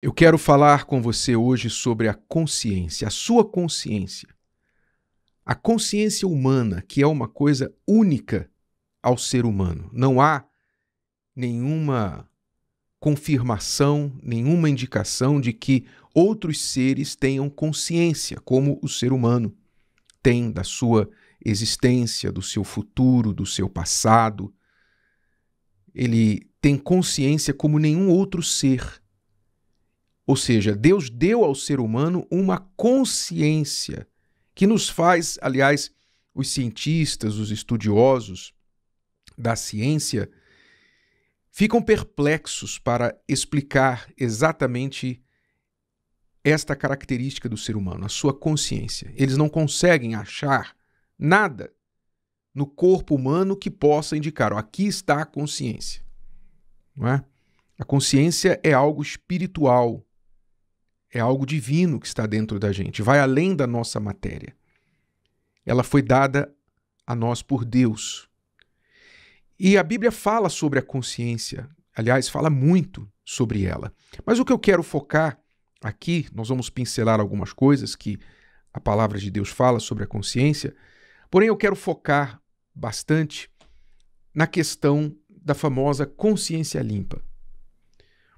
Eu quero falar com você hoje sobre a consciência, a sua consciência. A consciência humana, que é uma coisa única ao ser humano. Não há nenhuma confirmação, nenhuma indicação de que outros seres tenham consciência, como o ser humano tem da sua existência, do seu futuro, do seu passado. Ele tem consciência como nenhum outro ser. Ou seja, Deus deu ao ser humano uma consciência que nos faz, aliás, os cientistas, os estudiosos da ciência, ficam perplexos para explicar exatamente esta característica do ser humano, a sua consciência. Eles não conseguem achar nada no corpo humano que possa indicar, aqui está a consciência. Não é? A consciência é algo espiritual, é algo divino que está dentro da gente, vai além da nossa matéria. Ela foi dada a nós por Deus. E a Bíblia fala sobre a consciência, aliás, fala muito sobre ela. Mas o que eu quero focar aqui, nós vamos pincelar algumas coisas que a palavra de Deus fala sobre a consciência, porém eu quero focar bastante na questão da famosa consciência limpa.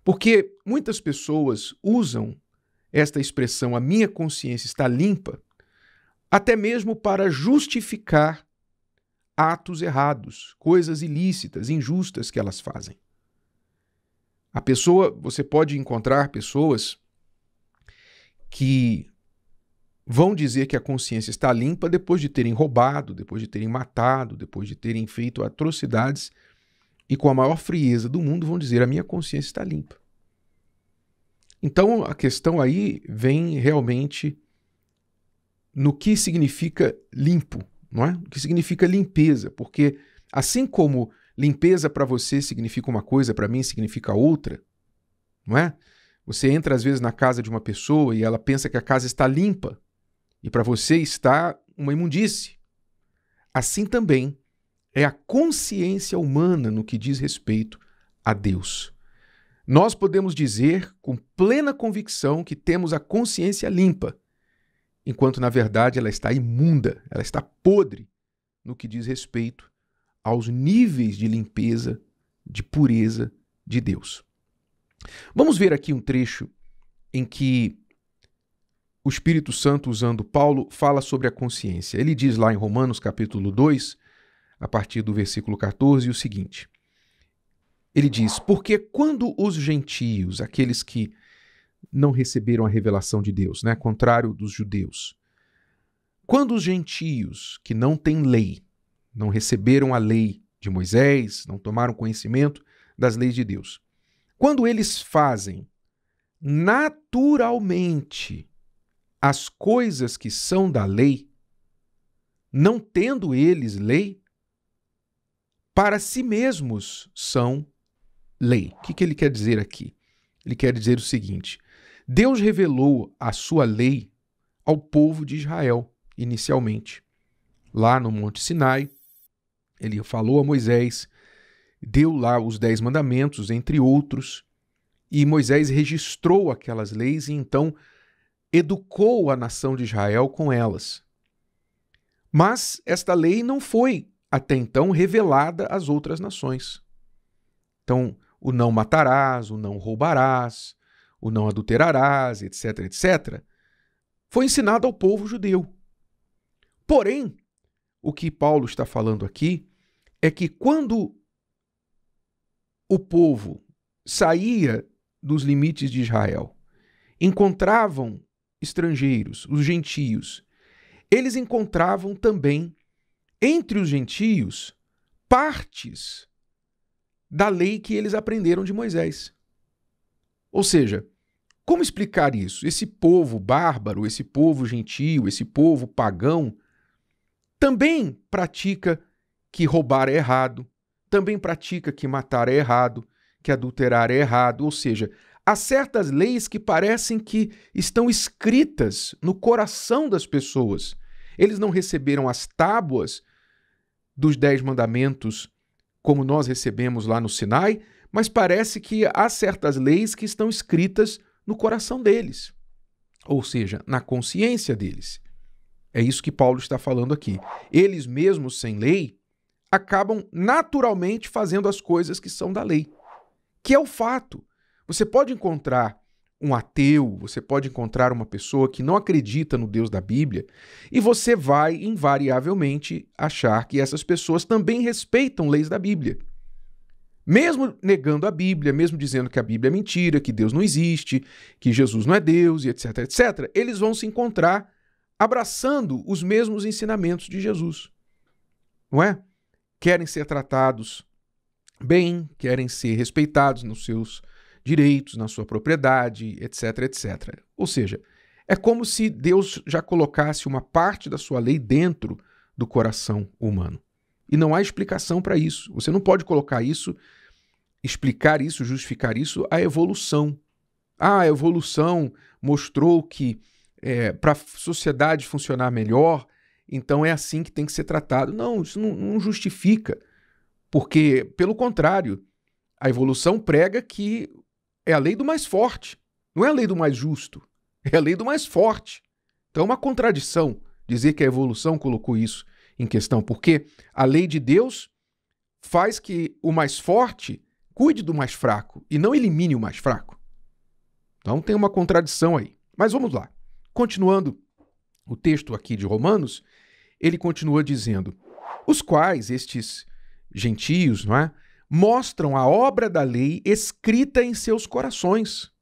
Porque muitas pessoas usam esta expressão, a minha consciência está limpa, até mesmo para justificar atos errados, coisas ilícitas, injustas que elas fazem. Você pode encontrar pessoas que vão dizer que a consciência está limpa depois de terem roubado, depois de terem matado, depois de terem feito atrocidades e com a maior frieza do mundo vão dizer, a minha consciência está limpa. Então, a questão aí vem realmente no que significa limpo, não é? O que significa limpeza, porque assim como limpeza para você significa uma coisa, para mim significa outra, não é? Você entra às vezes na casa de uma pessoa e ela pensa que a casa está limpa e para você está uma imundície. Assim também é a consciência humana no que diz respeito a Deus. Nós podemos dizer com plena convicção que temos a consciência limpa, enquanto na verdade ela está imunda, ela está podre no que diz respeito aos níveis de limpeza, de pureza de Deus. Vamos ver aqui um trecho em que o Espírito Santo, usando Paulo, fala sobre a consciência. Ele diz lá em Romanos capítulo 2, a partir do versículo 14, o seguinte. Ele diz, porque quando os gentios, aqueles que não receberam a revelação de Deus, né, contrário dos judeus, quando os gentios que não têm lei, não receberam a lei de Moisés, não tomaram conhecimento das leis de Deus, quando eles fazem naturalmente as coisas que são da lei, não tendo eles lei, para si mesmos são lei. O que ele quer dizer aqui? Ele quer dizer o seguinte, Deus revelou a sua lei ao povo de Israel, inicialmente. Lá no Monte Sinai, ele falou a Moisés, deu lá os 10 mandamentos, entre outros, e Moisés registrou aquelas leis e então educou a nação de Israel com elas. Mas esta lei não foi, até então, revelada às outras nações. Então, o não matarás, o não roubarás, o não adulterarás, etc., etc., foi ensinado ao povo judeu. Porém, o que Paulo está falando aqui é que quando o povo saía dos limites de Israel, encontravam estrangeiros, os gentios, eles encontravam também, entre os gentios, partes da lei que eles aprenderam de Moisés. Ou seja, como explicar isso? Esse povo bárbaro, esse povo gentio, esse povo pagão, também pratica que roubar é errado, também pratica que matar é errado, que adulterar é errado, ou seja, há certas leis que parecem que estão escritas no coração das pessoas. Eles não receberam as tábuas dos 10 mandamentos como nós recebemos lá no Sinai, mas parece que há certas leis que estão escritas no coração deles, ou seja, na consciência deles. É isso que Paulo está falando aqui. Eles mesmos sem lei acabam naturalmente fazendo as coisas que são da lei, que é o fato. Você pode encontrar um ateu, você pode encontrar uma pessoa que não acredita no Deus da Bíblia e você vai invariavelmente achar que essas pessoas também respeitam leis da Bíblia. Mesmo negando a Bíblia, mesmo dizendo que a Bíblia é mentira, que Deus não existe, que Jesus não é Deus e etc, etc, eles vão se encontrar abraçando os mesmos ensinamentos de Jesus. Não é? Querem ser tratados bem, querem ser respeitados nos seus direitos, na sua propriedade, etc, etc. Ou seja, é como se Deus já colocasse uma parte da sua lei dentro do coração humano. E não há explicação para isso. Você não pode colocar isso, explicar isso, justificar isso à evolução. A evolução mostrou que para a sociedade funcionar melhor, então é assim que tem que ser tratado. Não, isso não justifica. Porque, pelo contrário, a evolução prega que é a lei do mais forte. Não é a lei do mais justo. É a lei do mais forte. Então é uma contradição dizer que a evolução colocou isso em questão, porque a lei de Deus faz que o mais forte cuide do mais fraco e não elimine o mais fraco. Então tem uma contradição aí. Mas vamos lá. Continuando o texto aqui de Romanos, ele continua dizendo: os quais estes gentios, não é, mostram a obra da lei escrita em seus corações,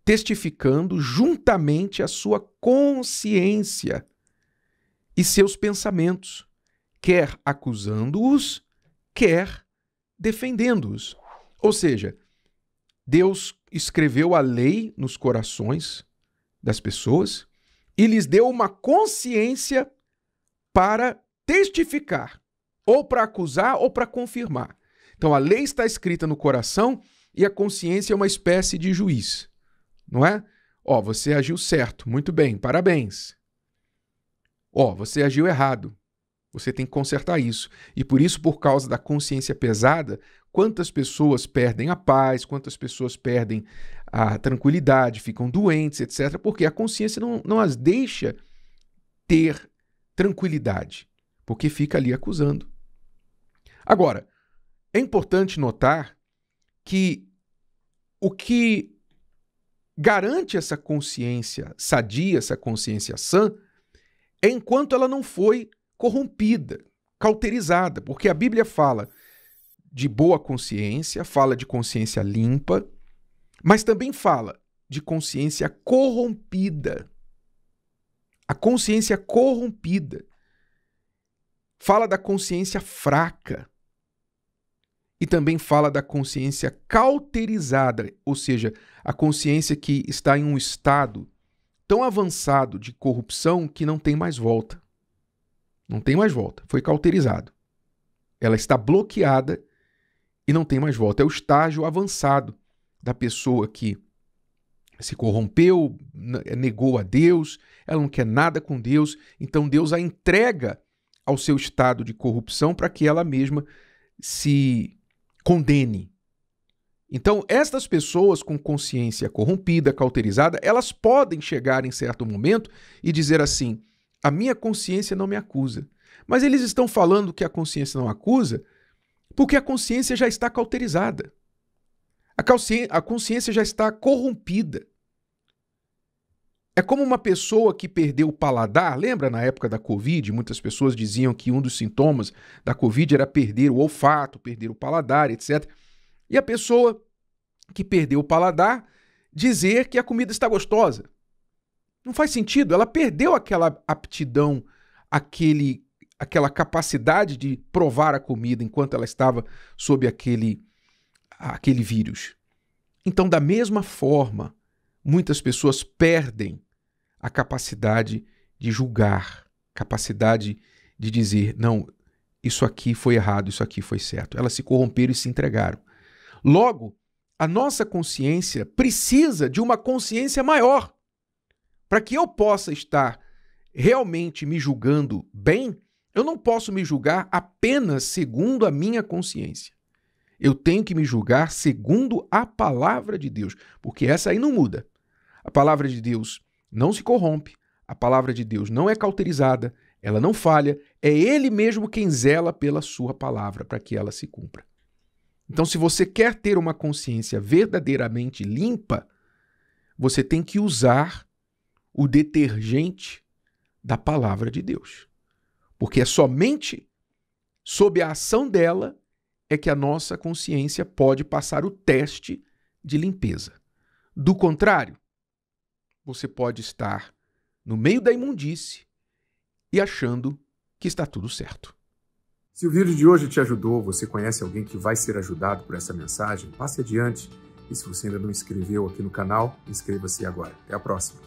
testificando juntamente a sua consciência e seus pensamentos, quer acusando-os, quer defendendo-os. Ou seja, Deus escreveu a lei nos corações das pessoas e lhes deu uma consciência para testificar, ou para acusar ou para confirmar. Então a lei está escrita no coração e a consciência é uma espécie de juiz, não é? Ó, você agiu certo, muito bem, parabéns. Ó, você agiu errado, você tem que consertar isso. E por isso, por causa da consciência pesada, quantas pessoas perdem a paz, quantas pessoas perdem a tranquilidade, ficam doentes, etc., porque a consciência não as deixa ter tranquilidade, porque fica ali acusando. Agora, é importante notar que o que garante essa consciência sadia, essa consciência sã, é enquanto ela não foi corrompida, cauterizada, porque a Bíblia fala de boa consciência, fala de consciência limpa, mas também fala de consciência corrompida. A consciência corrompida fala da consciência fraca e também fala da consciência cauterizada, ou seja, a consciência que está em um estado tão avançado de corrupção que não tem mais volta. Não tem mais volta, foi cauterizado. Ela está bloqueada e não tem mais volta. É o estágio avançado da pessoa que se corrompeu, negou a Deus, ela não quer nada com Deus, então Deus a entrega ao seu estado de corrupção para que ela mesma se condene. Então, estas pessoas com consciência corrompida, cauterizada, elas podem chegar em certo momento e dizer assim: a minha consciência não me acusa. Mas eles estão falando que a consciência não acusa porque a consciência já está cauterizada. A consciência já está corrompida. É como uma pessoa que perdeu o paladar. Lembra na época da Covid, muitas pessoas diziam que um dos sintomas da Covid era perder o olfato, perder o paladar, etc. E a pessoa que perdeu o paladar dizer que a comida está gostosa. Não faz sentido, ela perdeu aquela aptidão, aquela capacidade de provar a comida enquanto ela estava sob aquele vírus. Então, da mesma forma, muitas pessoas perdem a capacidade de julgar, capacidade de dizer, não, isso aqui foi errado, isso aqui foi certo. Elas se corromperam e se entregaram. Logo, a nossa consciência precisa de uma consciência maior. Para que eu possa estar realmente me julgando bem, eu não posso me julgar apenas segundo a minha consciência. Eu tenho que me julgar segundo a palavra de Deus, porque essa aí não muda. A palavra de Deus não se corrompe, a palavra de Deus não é cauterizada, ela não falha, é Ele mesmo quem zela pela sua palavra para que ela se cumpra. Então, se você quer ter uma consciência verdadeiramente limpa, você tem que usar o detergente da palavra de Deus. Porque é somente sob a ação dela é que a nossa consciência pode passar o teste de limpeza. Do contrário, você pode estar no meio da imundície e achando que está tudo certo. Se o vídeo de hoje te ajudou, você conhece alguém que vai ser ajudado por essa mensagem, passe adiante. E se você ainda não se inscreveu aqui no canal, inscreva-se agora. Até a próxima.